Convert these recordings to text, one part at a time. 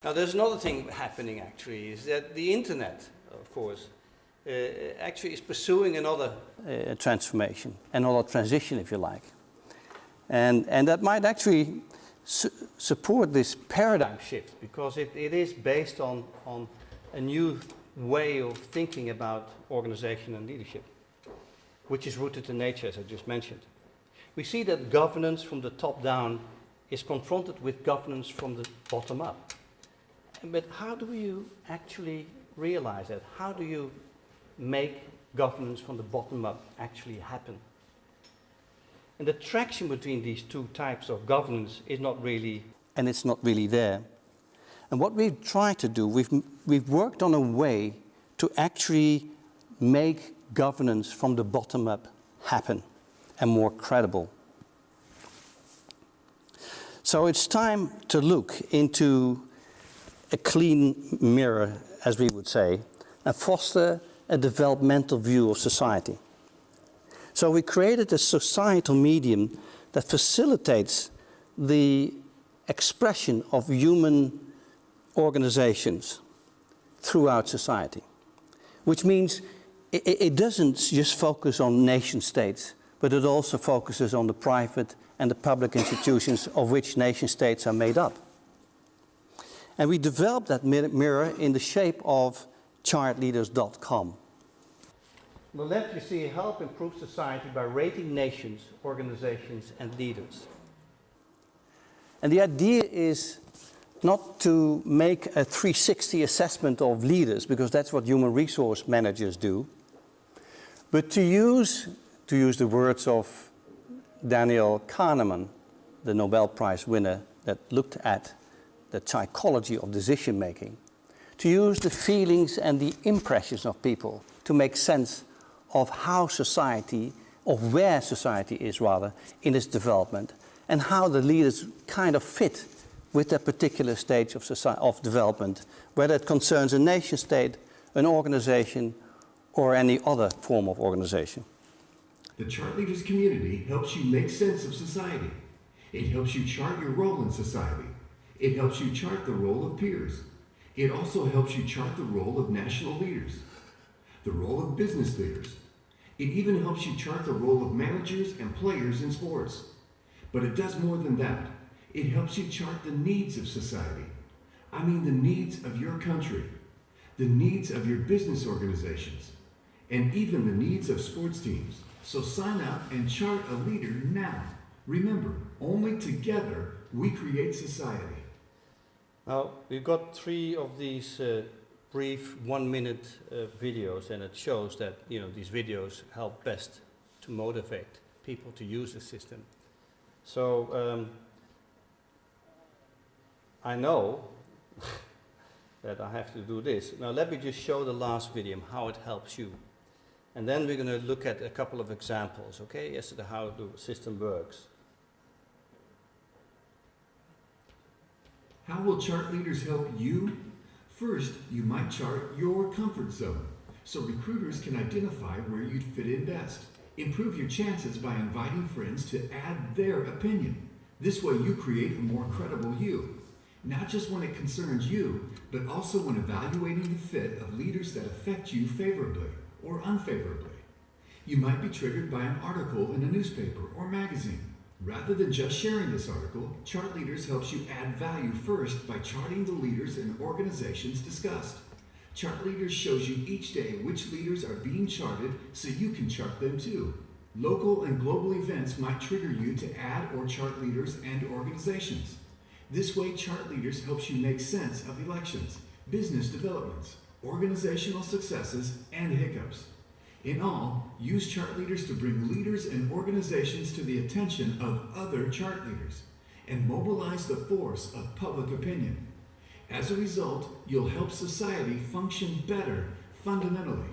Now there's another thing happening actually, is that the internet, of course, actually is pursuing another transformation, another transition if you like. And that might actually support this paradigm shift, because it is based on a new way of thinking about organization and leadership, which is rooted in nature, as I just mentioned. We see that governance from the top down is confronted with governance from the bottom up. But how do you actually realize that? How do you make governance from the bottom up actually happen? And the traction between these two types of governance is not really, and it's not really there. And what we've tried to do, we've worked on a way to actually make governance from the bottom up happen and more credible. So it's time to look into a clean mirror, as we would say, and foster a developmental view of society. So we created a societal medium that facilitates the expression of human organizations throughout society, which means it doesn't just focus on nation states, but it also focuses on the private and the public institutions of which nation states are made up. And we developed that mirror in the shape of chartleaders.com. On the left you see help improve society by rating nations, organizations and leaders. And the idea is not to make a 360 assessment of leaders, because that's what human resource managers do, but to use the words of Daniel Kahneman, the Nobel Prize winner that looked at the psychology of decision making, to use the feelings and the impressions of people to make sense of how society, of where society is rather, in its development, and how the leaders kind of fit with that particular stage of development, whether it concerns a nation state, an organization, or any other form of organization. The Chart Leaders community helps you make sense of society. It helps you chart your role in society. It helps you chart the role of peers. It also helps you chart the role of national leaders, the role of business leaders. It even helps you chart the role of managers and players in sports. But it does more than that. It helps you chart the needs of society. I mean the needs of your country, the needs of your business organizations, and even the needs of sports teams. So sign up and chart a leader now. Remember, only together we create society. Now, we've got 3 of these brief 1-minute videos, and it shows that these videos help best to motivate people to use the system. So I know that I have to do this. Now let me just show the last video, how it helps you. And then we're going to look at a couple of examples, okay, as to how the system works. How will chart leaders help you? First, you might chart your comfort zone, so recruiters can identify where you'd fit in best. Improve your chances by inviting friends to add their opinion. This way you create a more credible you, not just when it concerns you, but also when evaluating the fit of leaders that affect you favorably or unfavorably. You might be triggered by an article in a newspaper or magazine. Rather than just sharing this article, Chart Leaders helps you add value first by charting the leaders and organizations discussed. Chart Leaders shows you each day which leaders are being charted so you can chart them too. Local and global events might trigger you to add or chart leaders and organizations. This way, Chart Leaders helps you make sense of elections, business developments, organizational successes, and hiccups. In all, use chart leaders to bring leaders and organizations to the attention of other chart leaders and mobilize the force of public opinion. As a result, you'll help society function better fundamentally,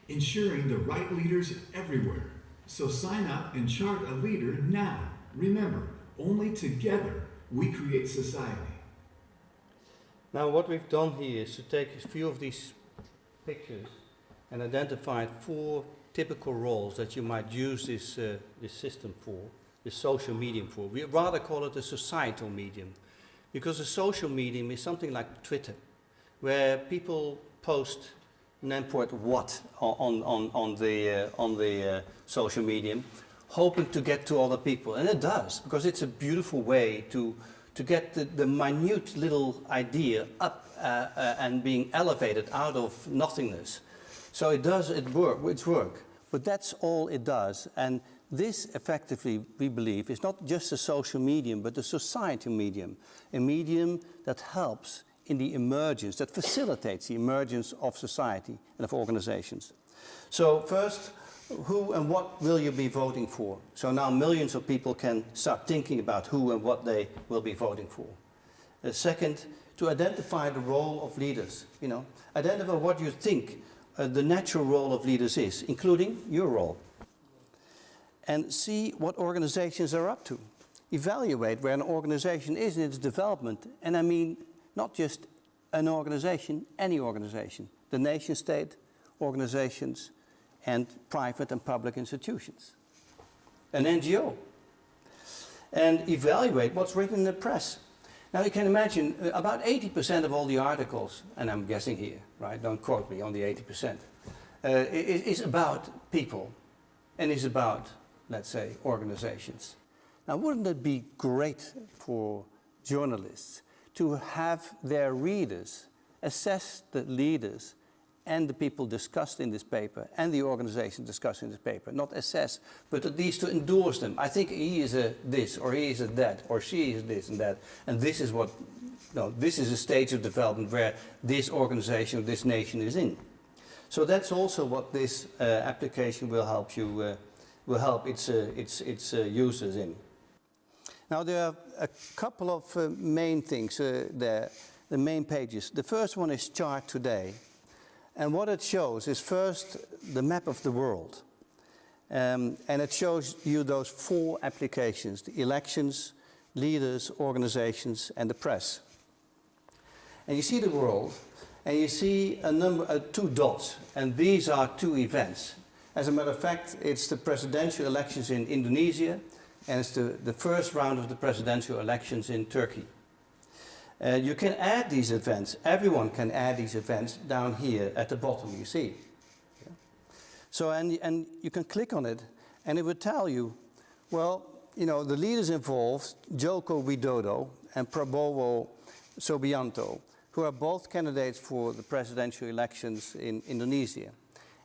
ensuring the right leaders everywhere. So sign up and chart a leader now. Remember, only together we create society. Now what we've done here is to take a few of these pictures and identified 4 typical roles that you might use this system for, this social medium for. We rather call it a societal medium, Because a social medium is something like Twitter, where people post n'importe what on the social medium, hoping to get to other people. And it does, because it's a beautiful way to get the minute little idea up and being elevated out of nothingness. So it's work. But that's all it does. And this effectively, we believe, is not just a social medium, but a societal medium. A medium that helps in the emergence, that facilitates the emergence of society and of organizations. So first, who and what will you be voting for? So now millions of people can start thinking about who and what they will be voting for. Second, to identify the role of leaders. Identify what you think the natural role of leaders is, including your role. And see what organizations are up to. Evaluate where an organization is in its development. And I mean, not just an organization, any organization. The nation state, organizations, and private and public institutions. An NGO. And evaluate what's written in the press. Now you can imagine about 80% of all the articles, and I'm guessing here, right? Don't quote me on the 80%, is about people and is about, let's say, organizations. Now wouldn't it be great for journalists to have their readers assess the leaders and the people discussed in this paper and the organization discussed in this paper? Not assess, but at least to endorse them. I think he is a this, or he is a that, or she is this and that, and this is what, this is a stage of development where this organization, this nation is in. So that's also what this application will help you, will help its users in. Now there are a couple of main things there, the main pages. The first one is Chart Today. And what it shows is first the map of the world. And it shows you those 4 applications: the elections, leaders, organizations, and the press. And you see the world, and you see a number, 2 dots, and these are 2 events. As a matter of fact, it's the presidential elections in Indonesia, and it's the first round of the presidential elections in Turkey. You can add these events, everyone can add these events down here at the bottom, you see. Yeah. So, and you can click on it, and it will tell you, well, the leaders involved, Joko Widodo and Prabowo Subianto, who are both candidates for the presidential elections in Indonesia.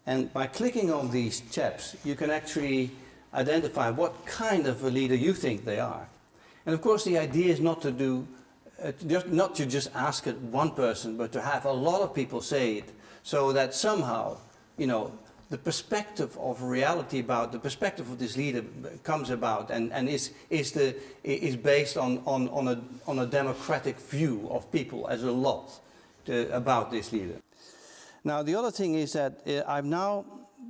And by clicking on these chaps, you can actually identify what kind of a leader you think they are. And of course, the idea is not to do not to just ask it one person, but to have a lot of people say it, so that somehow, the perspective of reality about the perspective of this leader comes about and is based on a democratic view of people as a lot about this leader. Now the other thing is that I've now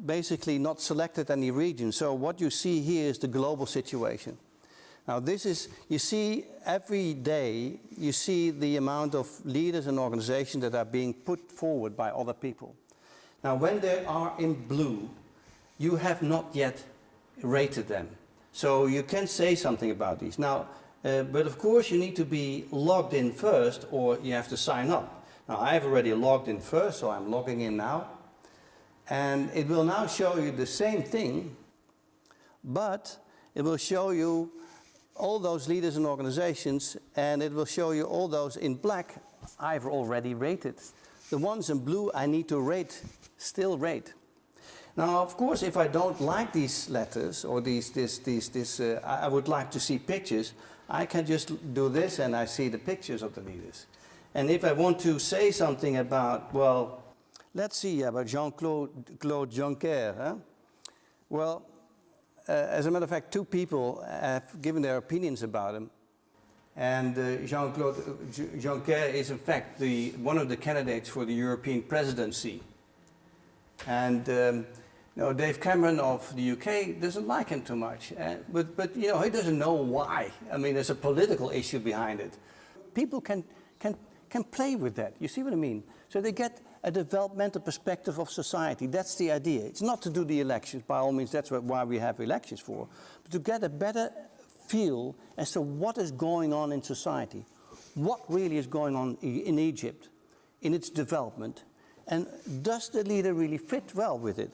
basically not selected any region, so what you see here is the global situation. Now this is, you see every day, you see the amount of leaders and organizations that are being put forward by other people. Now when they are in blue, you have not yet rated them. So you can say something about these. Now, but of course you need to be logged in first, or you have to sign up. Now I've already logged in first, so I'm logging in now. And it will now show you the same thing, but it will show you all those leaders and organizations, and it will show you all those in black I've already rated. The ones in blue I need to rate, still rate. Now, of course, if I don't like these letters or I would like to see pictures, I can just do this and I see the pictures of the leaders. And if I want to say something about, well, let's see, about Jean-Claude Juncker. Huh? Well, as a matter of fact, 2 people have given their opinions about him. And Jean-Claude Juncker is in fact one of the candidates for the European presidency. And Dave Cameron of the UK doesn't like him too much. But he doesn't know why. I mean, there's a political issue behind it. People can play with that. You see what I mean? So they get a developmental perspective of society. That's the idea. It's not to do the elections, by all means, that's why we have elections for, but to get a better feel as to what is going on in society. what really is going on in Egypt, in its development, and does the leader really fit well with it?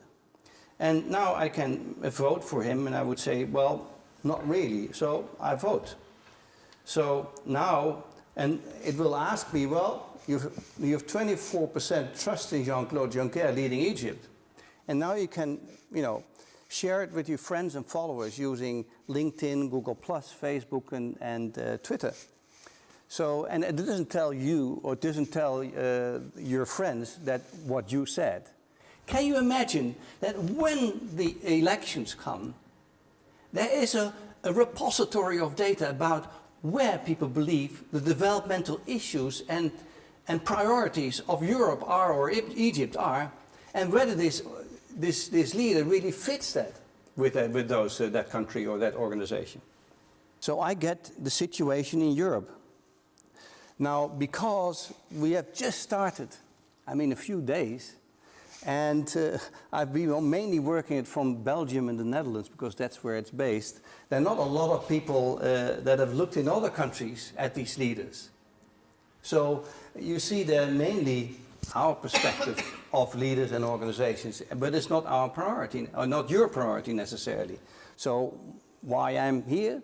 And now I can vote for him, and I would say, well, not really, so I vote. So now, and it will ask me, well, you have 24% trust in Jean-Claude Juncker leading Egypt. And now you can, share it with your friends and followers using LinkedIn, Google+, Facebook, and Twitter. So, and it doesn't tell you or it doesn't tell your friends that what you said. Can you imagine that when the elections come, there is a repository of data about where people believe the developmental issues and priorities of Europe are or Egypt are, and whether this leader really fits that with that country or that organization. So I get the situation in Europe. Now, because we have just started, a few days, and I've been mainly working it from Belgium and the Netherlands because that's where it's based. There are not a lot of people that have looked in other countries at these leaders. So you see there mainly our perspective of leaders and organizations, but it's not our priority, or not your priority necessarily. So why I'm here?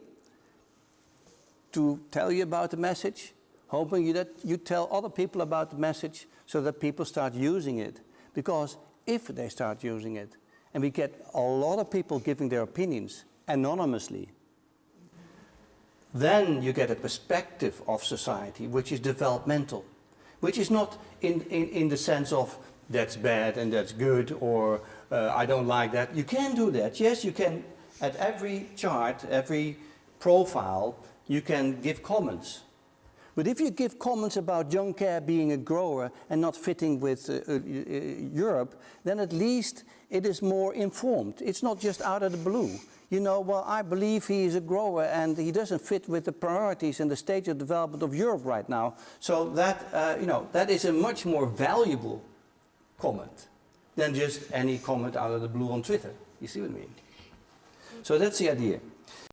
To tell you about the message, hoping that you tell other people about the message so that people start using it. Because if they start using it, and we get a lot of people giving their opinions anonymously, then you get a perspective of society which is developmental, which is not in the sense of that's bad and that's good, or I don't like that. You can do that. Yes, you can. At every chart, every profile, you can give comments. But if you give comments about Juncker being a grower and not fitting with Europe, then at least it is more informed. It's not just out of the blue. Well, I believe he is a grower and he doesn't fit with the priorities and the stage of development of Europe right now. So that, that is a much more valuable comment than just any comment out of the blue on Twitter. You see what I mean? So that's the idea.